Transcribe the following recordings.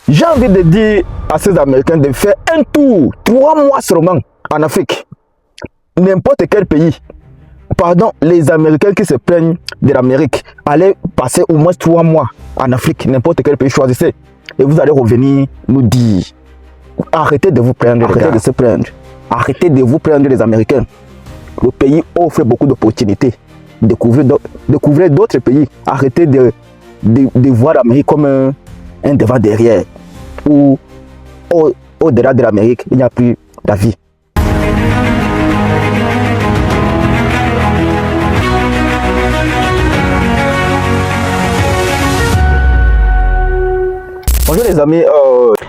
J'ai envie de dire à ces Américains de faire un tour, 3 mois seulement, en Afrique. N'importe quel pays. Pardon, les Américains qui se plaignent de l'Amérique, allez passer au moins 3 mois en Afrique, n'importe quel pays, choisissez. Et vous allez revenir nous dire, arrêtez de vous plaindre, arrêtez de se plaindre. Arrêtez de vous plaindre les Américains. Le pays offre beaucoup d'opportunités. Découvrez d'autres pays. Arrêtez de voir l'Amérique comme un devant derrière. Ou au-delà de l'Amérique, il n'y a plus la vie. Bonjour les amis,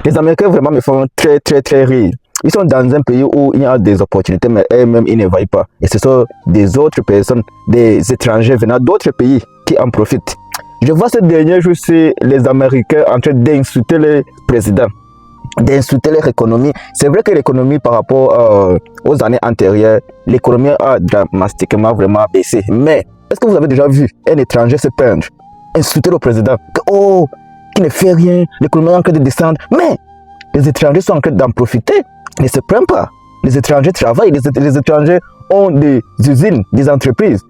les Américains vraiment me font très rire. Ils sont dans un pays où il y a des opportunités, mais eux-mêmes ils ne voient pas. Et ce sont des autres personnes, des étrangers venant d'autres pays qui en profitent. Je vois ces derniers jours les Américains en train d'insulter le président, d'insulter leur économie. C'est vrai que l'économie par rapport aux années antérieures, l'économie a dramatiquement vraiment baissé. Mais est-ce que vous avez déjà vu un étranger se plaindre, insulter le président, que, qui ne fait rien, l'économie est en train de descendre? Mais les étrangers sont en train d'en profiter, ne se plaignent pas. Les étrangers travaillent, les étrangers ont des usines, des entreprises.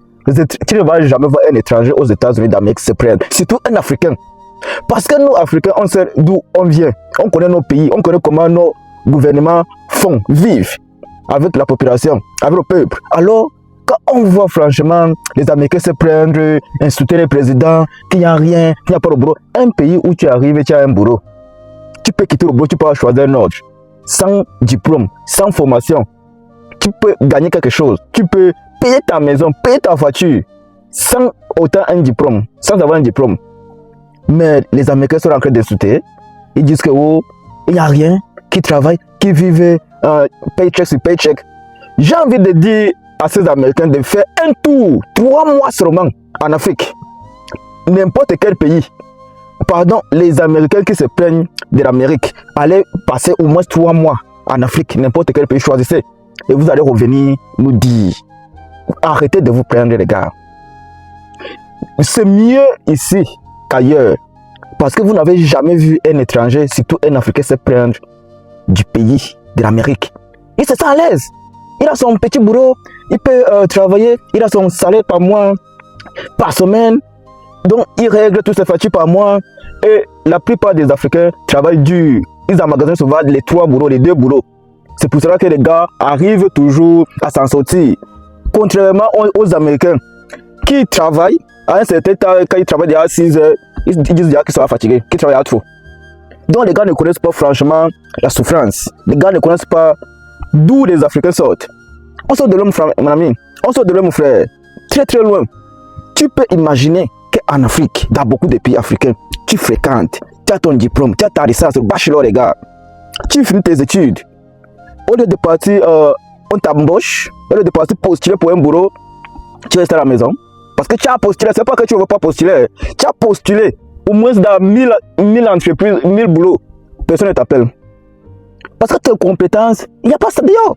Tu ne vas jamais voir un étranger aux États-Unis d'Amérique se plaindre, surtout un Africain. Parce que nous, Africains, on sait d'où on vient, on connaît nos pays, on connaît comment nos gouvernements font, vivent avec la population, avec le peuple. Alors, quand on voit franchement les Américains se plaindre, insulter le président, qu'il n'y a rien, qu'il n'y a pas de boulot, un pays où tu arrives et tu as un boulot, tu peux quitter le boulot, tu peux choisir un autre, sans diplôme, sans formation, tu peux gagner quelque chose, tu peux payer ta maison, payer ta voiture, sans autant un diplôme, sans avoir un diplôme. Mais les Américains sont en train d'insulter, ils disent que il n'y a rien, qui travaille, qui vivent paycheck sur paycheck. J'ai envie de dire à ces Américains de faire un tour, 3 mois seulement en Afrique. N'importe quel pays. Pardon, les Américains qui se plaignent de l'Amérique, allez passer au moins 3 mois en Afrique, n'importe quel pays, choisissez. Et vous allez revenir nous dire, arrêtez de vous plaindre les gars. C'est mieux ici qu'ailleurs. Parce que vous n'avez jamais vu un étranger, surtout un Africain, se plaindre du pays, de l'Amérique. Il se sent à l'aise. Il a son petit boulot, il peut travailler, il a son salaire par mois, par semaine. Donc, il règle toutes ses factures par mois. Et la plupart des Africains travaillent dur. Ils emmagasinent souvent les 3 boulots, les 2 boulots. C'est pour cela que les gars arrivent toujours à s'en sortir. Contrairement aux Américains qui travaillent, à un certain temps, quand ils travaillent déjà à 6 heures, ils disent déjà qu'ils sont fatigués, qu'ils travaillent trop. Donc, les gars ne connaissent pas franchement la souffrance. Les gars ne connaissent pas d'où les Africains sortent. On sort de l'homme, mon ami. On sort de l'homme, mon frère. Très loin. Tu peux imaginer qu'en Afrique, dans beaucoup de pays africains, tu fréquentes, tu as ton diplôme, tu as ta licence, bachelor, les gars. Tu finis tes études. Au lieu de partir, on t'embauche. Au lieu de partir postuler pour un boulot, tu restes à la maison. Parce que tu as postulé, c'est pas que tu ne veux pas postuler. Tu as postulé. Au moins dans 1000 entreprises, 1000 boulots. Personne ne t'appelle. Parce que tes compétences, il n'y a pas ça dehors.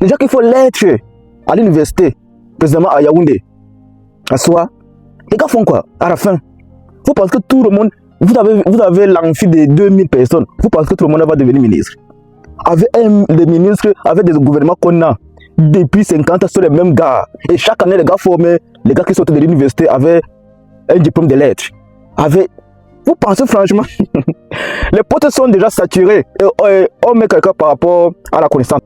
Les gens qu'il faut l'être à l'université, précisément à Yaoundé, à Soa, les gars font quoi? À la fin, vous pensez que tout le monde, vous avez l'amphi de 2000 personnes, vous pensez que tout le monde va devenir ministre? Avec des ministres, avec des gouvernements qu'on a depuis 50 ans, sur les mêmes gars. Et chaque année, les gars formés, les gars qui sortent de l'université avaient un diplôme de lettres. Vous pensez franchement, les postes sont déjà saturés et on met quelqu'un par rapport à la connaissance.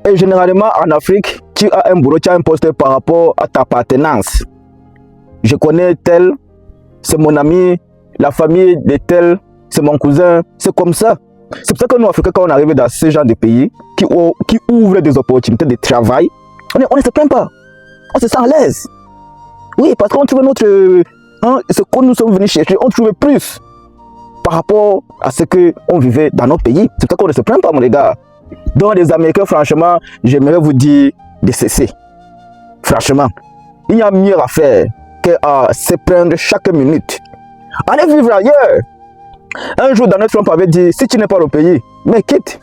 Et généralement en Afrique, tu as un boulot, tu as un poste par rapport à ta appartenance. Je connais tel, c'est mon ami, la famille de tel, c'est mon cousin, c'est comme ça. C'est pour ça que nous Africains, quand on arrive dans ce genre de pays qui ouvrent des opportunités de travail, on ne se plaint pas, on se sent à l'aise. Oui, parce qu'on trouve notre... ce que nous sommes venus chercher, on trouve plus par rapport à ce qu'on vivait dans nos pays. C'est pour ça qu'on ne se plaint pas, mon les gars. Donc les Américains, franchement, j'aimerais vous dire de cesser. Franchement, il y a mieux à faire que se plaindre chaque minute. Allez vivre ailleurs. Un jour, Donald Trump avait dit, si tu n'es pas le pays, mais quitte.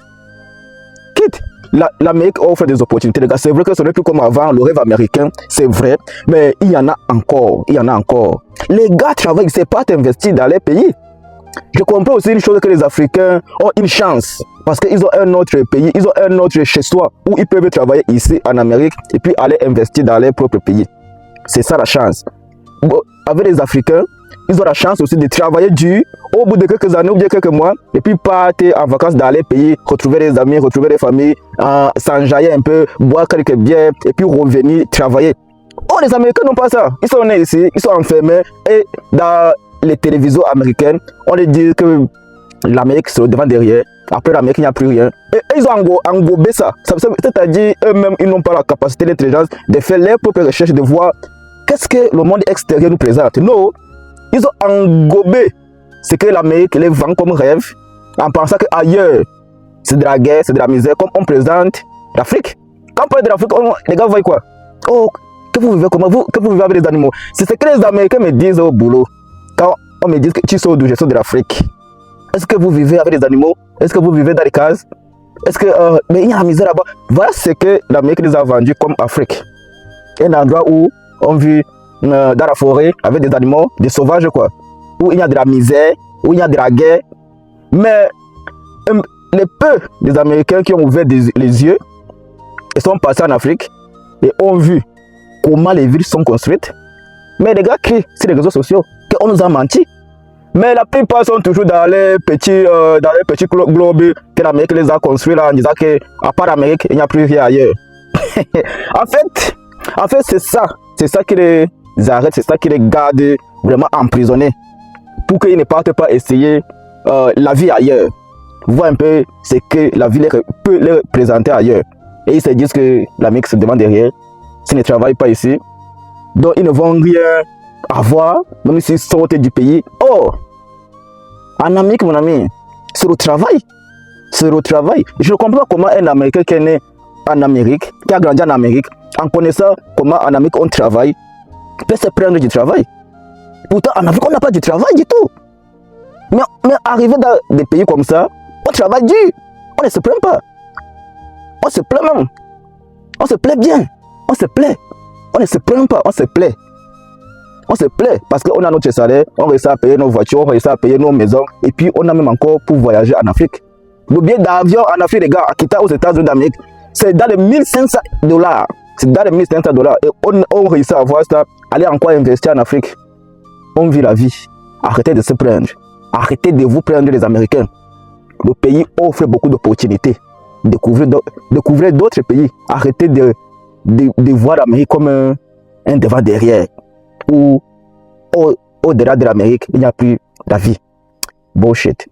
Quitte. L'Amérique offre des opportunités, les gars. C'est vrai que ce n'est plus comme avant, le rêve américain, c'est vrai. Mais il y en a encore. Il y en a encore. Les gars travaillent, c'est pas investir dans les pays. Je comprends aussi une chose, que les Africains ont une chance parce qu'ils ont un autre pays, ils ont un autre chez-soi où ils peuvent travailler ici en Amérique et puis aller investir dans leur propre pays. C'est ça la chance. Bon, avec les Africains, ils ont la chance aussi de travailler dur au bout de quelques années ou bien quelques mois et puis partir en vacances dans les pays, retrouver les amis, retrouver les familles, s'enjailler un peu, boire quelques bières et puis revenir travailler. Oh, les Américains n'ont pas ça. Ils sont nés ici, ils sont enfermés et dans les télévisions américaines, on les dit que l'Amérique c'est le devant derrière. Après l'Amérique, il n'y a plus rien. Et ils ont engobé ça. C'est-à-dire, eux-mêmes, ils n'ont pas la capacité, l'intelligence de faire leurs propres recherches, de voir qu'est-ce que le monde extérieur nous présente. Non, ils ont engobé ce que l'Amérique les vend comme rêve, en pensant qu'ailleurs, c'est de la guerre, c'est de la misère, comme on présente l'Afrique. Quand on parle de l'Afrique, les gars voient quoi? Oh, que vous vivez comment? Que vous vivez avec les animaux? C'est ce que les Américains me disent au boulot. Quand on me dit que tu sors d'où? Je sors de l'Afrique. Est-ce que vous vivez avec les animaux? Est-ce que vous vivez dans les cases? Est-ce que... mais il y a la misère là-bas. Voilà ce que l'Amérique nous a vendu comme Afrique. Un endroit où on vit dans la forêt avec des animaux, des sauvages quoi. Où il y a de la misère, où il y a de la guerre. Mais les peu des Américains qui ont ouvert les yeux et sont passés en Afrique et ont vu comment les villes sont construites. Mais les gars crient sur les réseaux sociaux qu'on nous a menti. Mais la plupart sont toujours dans les petits globes que l'Amérique les a construits là, en disant qu'à part l'Amérique, il n'y a plus rien ailleurs. en fait c'est ça qui les arrête, c'est ça qui les garde vraiment emprisonnés pour qu'ils ne partent pas essayer la vie ailleurs. Voir un peu ce que la vie peut leur présenter ailleurs. Et ils se disent que l'Amérique se demande derrière, s'ils ne travaillent pas ici, donc ils ne vont rien avoir, même s'ils sortent du pays. Oh, en Amérique, mon ami, c'est le travail. C'est le travail. Je ne comprends pas comment un Américain qui est né en Amérique, qui a grandi en Amérique, en connaissant comment en Amérique on travaille, peut se prendre du travail. Pourtant, en Afrique, on n'a pas de travail du tout. Mais arriver dans des pays comme ça, on travaille dur. On ne se plaint pas. On se plaint même. On se plaît bien. On se plaît. On ne se plaint pas, on se plaît. On se plaît parce qu'on a notre salaire, on réussit à payer nos voitures, on réussit à payer nos maisons et puis on a même encore pour voyager en Afrique. Le billet d'avion en Afrique, les gars, à quitter aux États-Unis d'Amérique, c'est dans les $1500. C'est dans les $1500 et on réussit à avoir ça, aller encore investir en Afrique. On vit la vie. Arrêtez de se plaindre. Arrêtez de vous plaindre les Américains. Le pays offre beaucoup d'opportunités. Découvrez d'autres pays. Arrêtez de voir l'Amérique comme un devant derrière. Ou au-delà de l'Amérique, il n'y a plus la vie. Bullshit.